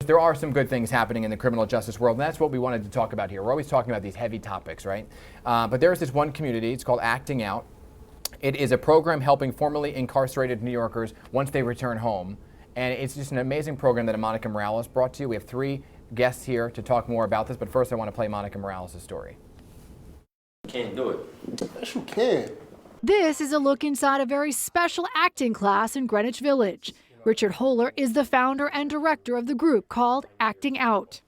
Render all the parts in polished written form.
there are some good things happening in the criminal justice world, and that's what we wanted to talk about here. We're always talking about these heavy topics, right? But there is this one community, it's called Acting Out. It is a program helping formerly incarcerated New Yorkers once they return home. And it's just an amazing program that Monica Morales brought to you. We have 3 guests here to talk more about this, but first I want to play Monica Morales' story. Can't do it. Yes, you can. This is a look inside a very special acting class in Greenwich Village. Richard Holler is the founder and director of the group called Acting Out.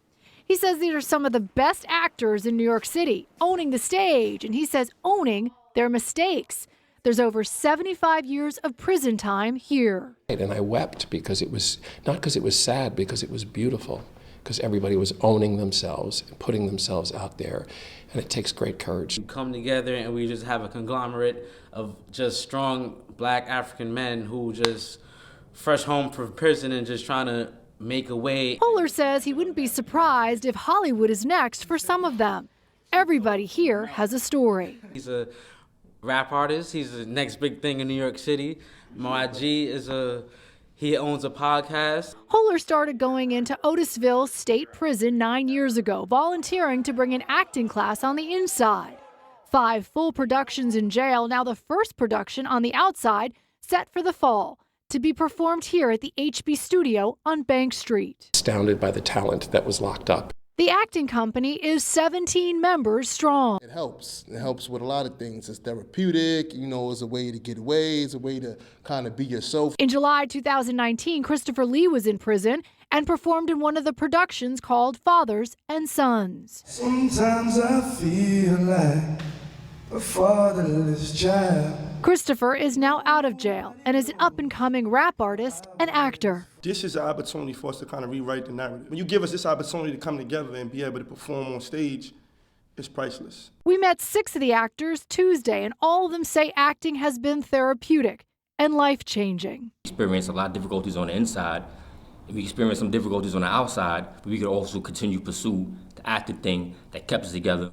He says these are some of the best actors in New York City, owning the stage, and he says owning their mistakes. There's over 75 years of prison time here. And I wept because it was, not because it was sad, because it was beautiful, because everybody was owning themselves and putting themselves out there, and it takes great courage. We come together and we just have a conglomerate of just strong black African men who just fresh home from prison and just trying to make a way. Holler says he wouldn't be surprised if Hollywood is next for some of them. Everybody here has a story. He's a rap artist. He's the next big thing in New York City. My G he owns a podcast. Holler started going into Otisville State Prison 9 years ago, volunteering to bring an acting class on the inside. 5 full productions in jail, now the first production on the outside, set for the fall, to be performed here at the HB Studio on Bank Street. Astounded by the talent that was locked up. The acting company is 17 members strong. It helps. It helps with a lot of things. It's therapeutic, you know, it's a way to get away, it's a way to kind of be yourself. In July 2019, Christopher Lee was in prison and performed in one of the productions called Fathers and Sons. Sometimes I feel like a fatherless child. Christopher is now out of jail and is an up-and-coming rap artist and actor. This is an opportunity for us to kind of rewrite the narrative. When you give us this opportunity to come together and be able to perform on stage, it's priceless. We met 6 of the actors Tuesday, and all of them say acting has been therapeutic and life-changing. We experienced a lot of difficulties on the inside, and we experienced some difficulties on the outside, but we could also continue to pursue the acting thing that kept us together.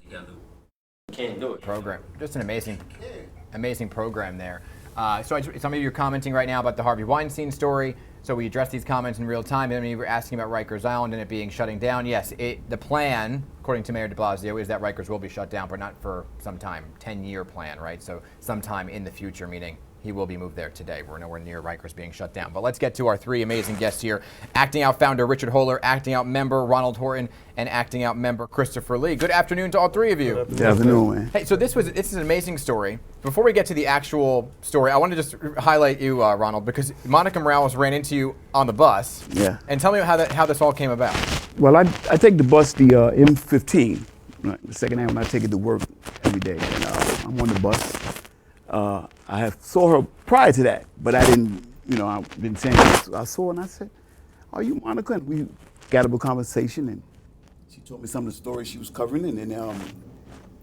Can't do it. Program, just an amazing program there. So some of you are commenting right now about the Harvey Weinstein story. So we addressed these comments in real time. And then you were asking about Rikers Island and it being shutting down. Yes, the plan, according to Mayor de Blasio, is that Rikers will be shut down, but not for some time, 10-year plan, right? So sometime in the future, meaning he will be moved there today. We're nowhere near Rikers being shut down. But let's get to our 3 amazing guests here. Acting Out founder Richard Holler, Acting Out member Ronald Horton, and Acting Out member Christopher Lee. Good afternoon to all 3 of you. Good afternoon, man. Hey, so this is an amazing story. Before we get to the actual story, I want to just highlight you, Ronald, because Monica Morales ran into you on the bus. Yeah. And tell me how this all came about. Well, I take the bus, the M15, right, the second hand when I take it to work every day. And, I'm on the bus. I saw her prior to that, but I didn't say anything. So I saw her and I said, "Are you Monica?" And we got up a conversation, and she told me some of the stories she was covering, and then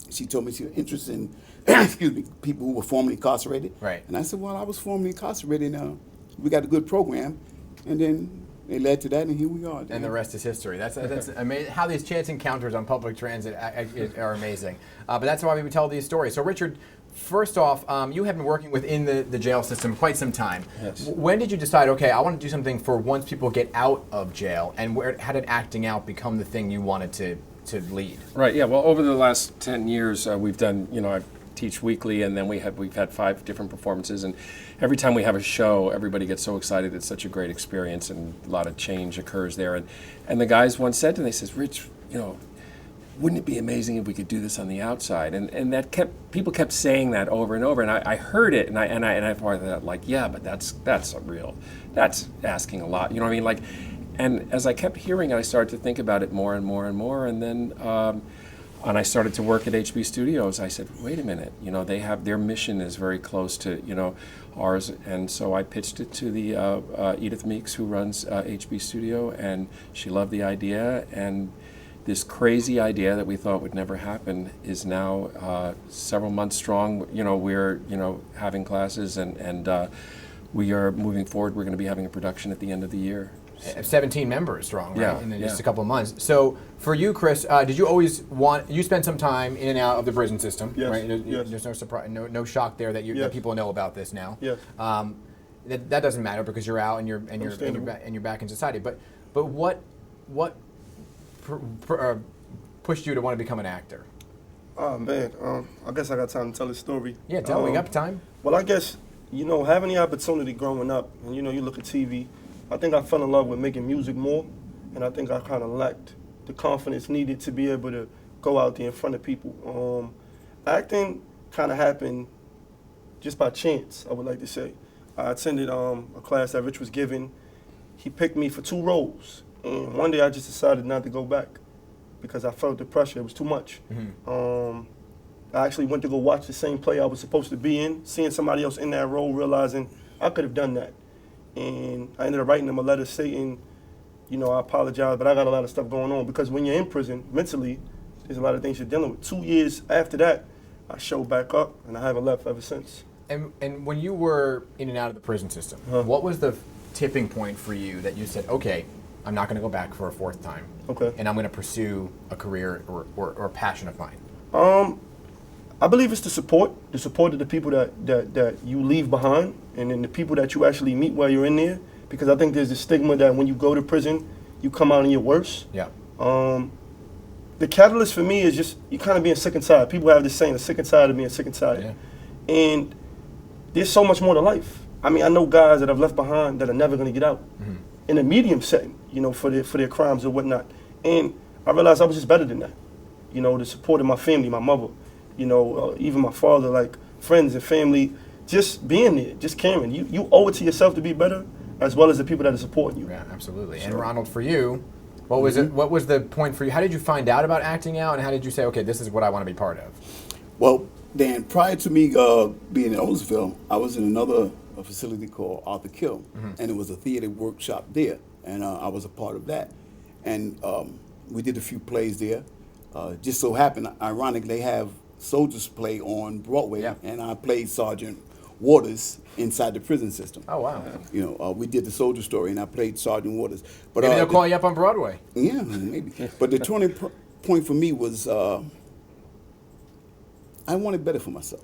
she told me she was interested in, excuse me, people who were formerly incarcerated. Right. And I said, "Well, I was formerly incarcerated, and we got a good program," and then it led to that, and here we are. And the rest is history. That's amazing. How these chance encounters on public transit are amazing. But that's why we tell these stories. So, Richard, first off, you have been working within the jail system quite some time. Yes. When did you decide, okay, I want to do something for once people get out of jail, and how did Acting Out become the thing you wanted to lead? Right, yeah, well, over the last 10 years, we've done, I teach weekly, and then we've had 5 different performances, and every time we have a show, everybody gets so excited. It's such a great experience, and a lot of change occurs there. And the guys once said to me, they says, "Rich, wouldn't it be amazing if we could do this on the outside?" And that people kept saying that over and over, and I heard it, and I thought, like, yeah, but that's asking a lot, you know what I mean? Like, and as I kept hearing it, I started to think about it more and more and more, and then and I started to work at HB Studios. I said, wait a minute, they have their mission is very close to ours, and so I pitched it to the Edith Meeks, who runs HB Studio, and she loved the idea, and this crazy idea that we thought would never happen is now several months strong. We're having classes, and we are moving forward. We're going to be having a production at the end of the year. 17 members strong, right? Yeah, In just a couple of months. So for you, Chris, did you always you spent some time in and out of the prison system, Yes, right? yes. There's no surprise, no shock there that that people know about this now. Yes. That doesn't matter because you're out and you're back in society. But what what pushed you to want to become an actor? Oh man, I guess I got time to tell the story. Yeah, tell me. We got time. Well, I guess, having the opportunity growing up, and you look at TV, I think I fell in love with making music more, and I think I kind of lacked the confidence needed to be able to go out there in front of people. Acting kind of happened just by chance, I would like to say. I attended a class that Rich was giving. He picked me for 2 roles, and one day I just decided not to go back because I felt the pressure. It was too much. I actually went to go watch the same play I was supposed to be in, seeing somebody else in that role, realizing I could have done that. And I ended up writing them a letter stating, I apologize, but I got a lot of stuff going on. Because when you're in prison, mentally, there's a lot of things you're dealing with. 2 years after that, I showed back up, and I haven't left ever since. And when you were in and out of the prison system, what was the tipping point for you that you said, okay, I'm not going to go back for a 4th time, okay, and I'm going to pursue a career or a passion of mine? I believe it's the support of the people that you leave behind, and then the people that you actually meet while you're in there. Because I think there's a stigma that when you go to prison, you come out and you're worse. Yeah. The catalyst for me is just you kind of being sick and tired. People have this saying, sick and tired of being sick and tired. Yeah. And there's so much more to life. I mean, I know guys that I've left behind that are never going to get out in a medium setting, for their crimes or whatnot. And I realized I was just better than that. The support of my family, my mother, even my father, like friends and family, just being there, just caring. You owe it to yourself to be better, as well as the people that are supporting you. Yeah, absolutely. And Ronald, for you, what was it? What was the point for you? How did you find out about acting out, and how did you say, okay, this is what I want to be part of? Well, Dan, prior to me being in Oldsville, I was in another facility called Arthur Kill, and it was a theater workshop there, and I was a part of that. And we did a few plays there. Just so happened, ironically, they have Soldiers play on Broadway, and I played Sergeant Waters inside the prison system. Oh, wow. We did the Soldier Story, and I played Sergeant Waters. But maybe they'll call you up on Broadway. Yeah, maybe. But the turning point for me was I wanted better for myself.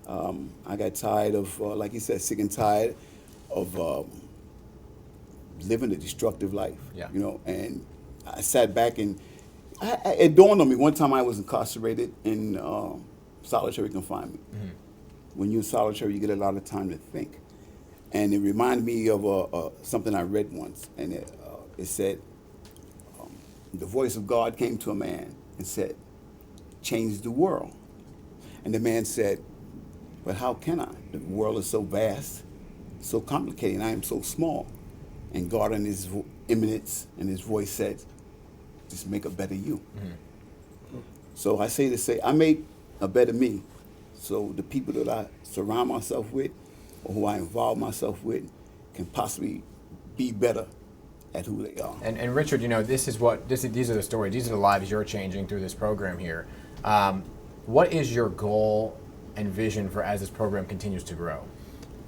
I got tired of, like you said, sick and tired of living a destructive life. Yeah. And I sat back and it dawned on me. One time I was incarcerated in solitary confinement. When you're in solitary, you get a lot of time to think. And it reminded me of something I read once, and it said, the voice of God came to a man and said, change the world. And the man said, but how can I? The world is so vast, so complicated, and I am so small. And God in his eminence and his voice said, just make a better you. So I say to say, I make a better me. So the people that I surround myself with or who I involve myself with can possibly be better at who they are. And Richard, these are the stories, these are the lives you're changing through this program here. What is your goal and vision for as this program continues to grow?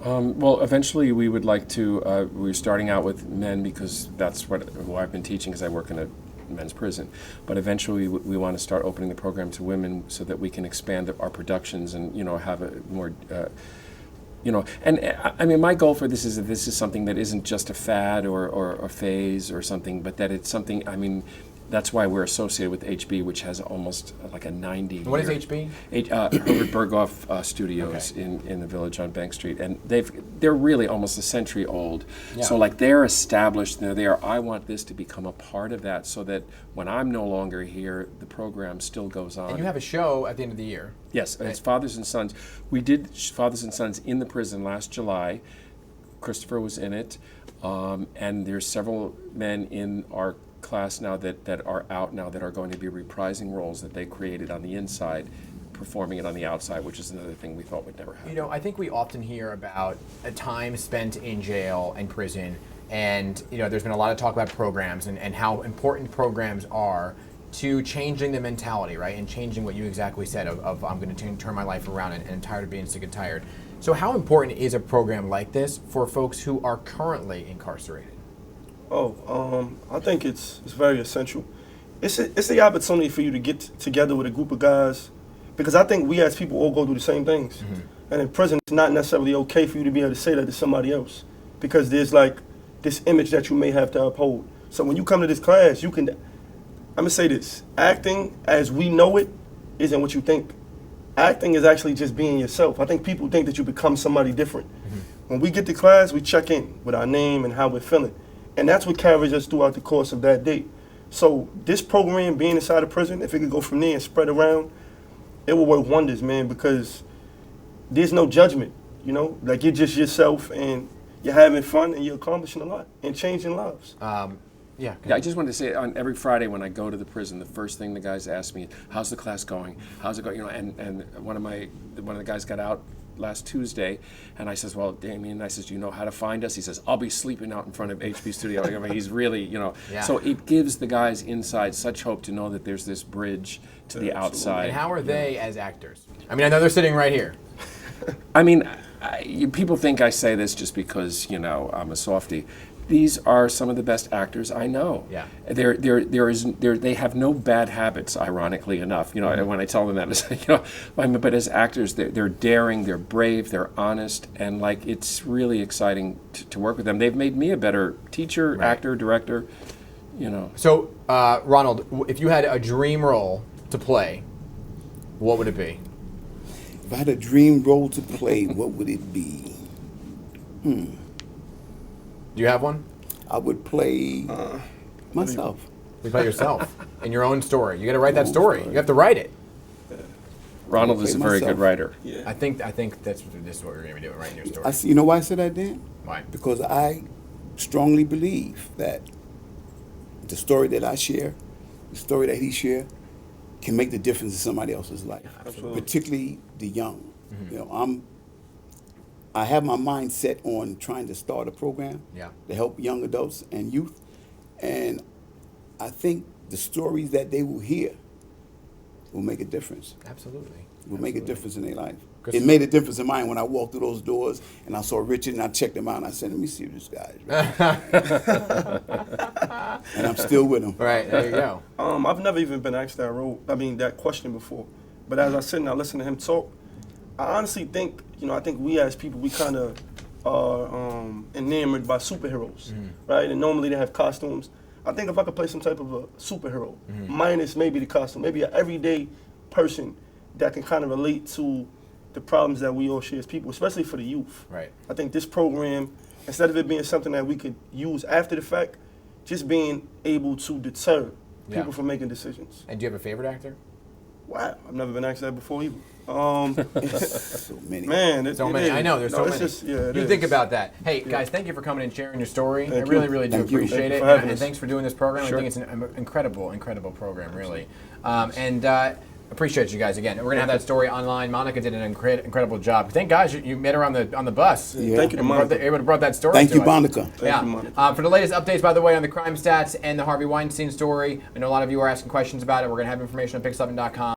Well, eventually we would like to, we're starting out with men because that's who I've been teaching because I work in a men's prison. But eventually we want to start opening the program to women so that we can expand our productions and, have a more, and I mean, my goal for this is something that isn't just a fad or a phase or something, but that it's something, I mean, that's why we're associated with HB, which has almost like a 90. What is HB? Herbert Berghoff Studios in the Village on Bank Street, and they're really almost a century old. Yeah. So like they're established, they're there. I want this to become a part of that, so that when I'm no longer here, the program still goes on. And you have a show at the end of the year. Yes, it's Fathers and Sons. We did Fathers and Sons in the prison last July. Christopher was in it, and there's several men in our class now that are out now that are going to be reprising roles that they created on the inside, performing it on the outside, which is another thing we thought would never happen. I think we often hear about a time spent in jail and prison, and there's been a lot of talk about programs and how important programs are to changing the mentality, right, and changing what you exactly said of I'm going to turn my life around and I'm tired of being sick and tired. So how important is a program like this for folks who are currently incarcerated? I think it's very essential. It's the opportunity for you to get together with a group of guys, because I think we as people all go through the same things. And in prison, it's not necessarily okay for you to be able to say that to somebody else, because there's like this image that you may have to uphold. So when you come to this class, I'm gonna say this: acting as we know it isn't what you think. Acting is actually just being yourself. I think people think that you become somebody different. When we get to class, we check in with our name and how we're feeling, and that's what carries us throughout the course of that day. So this program, being inside a prison, if it could go from there and spread around, it will work wonders, man, because there's no judgment, you know? Like, you're just yourself, and you're having fun, and you're accomplishing a lot and changing lives. Yeah, I just wanted to say, on every Friday when I go to the prison, the first thing the guys ask me, how's the class going? How's it going? You know, and one of the guys got out last Tuesday, and I says, well, Damien, I says, do you know how to find us? He says, I'll be sleeping out in front of HB Studio. I mean, he's really, you know, Yeah. So it gives the guys inside such hope to know that there's this bridge to the outside. And how are they as actors? I mean, I know they're sitting right here. I mean, people think I say this just because, you know, I'm a softie. These are some of the best actors I know. Yeah. They have no bad habits, ironically enough. You know, when I tell them that, it's like, you know, but as actors, they're daring, they're brave, they're honest, and like it's really exciting to work with them. They've made me a better teacher, actor, director. You know. So, Ronald, if you had a dream role to play, what would it be? If I had a dream role to play, what would it be? Do you have one? I would play myself. You play yourself in your own story. You got to write that story. You have to write it. Ronald is a very good writer. Yeah. I think this is what we're going to be doing, writing your story. You know why I said that, Dan? Why? Because I strongly believe that the story that I share, the story that he shared, can make the difference in somebody else's life, particularly the young. You know, I have my mind set on trying to start a program to help young adults and youth, and I think the stories that they will hear will make a difference. Absolutely. Will make a difference in their life. Chris, It made a difference in mine when I walked through those doors and I saw Richard and I checked him out and I said, let me see who this guy is. And I'm still with him. Right, there you go. I've never even been asked that question before. But as I sit and I listen to him talk, I honestly think, you know, I think we as people, we kind of are enamored by superheroes, right? And normally they have costumes. I think if I could play some type of a superhero, minus maybe the costume, maybe an everyday person that can kind of relate to the problems that we all share as people, especially for the youth. Right. I think this program, instead of it being something that we could use after the fact, just being able to deter people from making decisions. And do you have a favorite actor? Wow, I've never been asked that before either. So many. Man, it So many. is. I know, there's so many. Just, it you is. think about that. Hey, guys, thank you for coming and sharing your story. I really, really do Thank you. appreciate Thank you it. for having And us. thanks for doing this program. Sure. I think it's an incredible, incredible program, really. Appreciate you guys again. We're gonna have that story online. Monica did an incredible job. Thank guys you met her on the bus. Yeah. Thank you to Monica. Able to brought that story. Thank to you, us. Monica. Thank you, Monica. For the latest updates, by the way, on the crime stats and the Harvey Weinstein story, I know a lot of you are asking questions about it. We're gonna have information on pix11.com.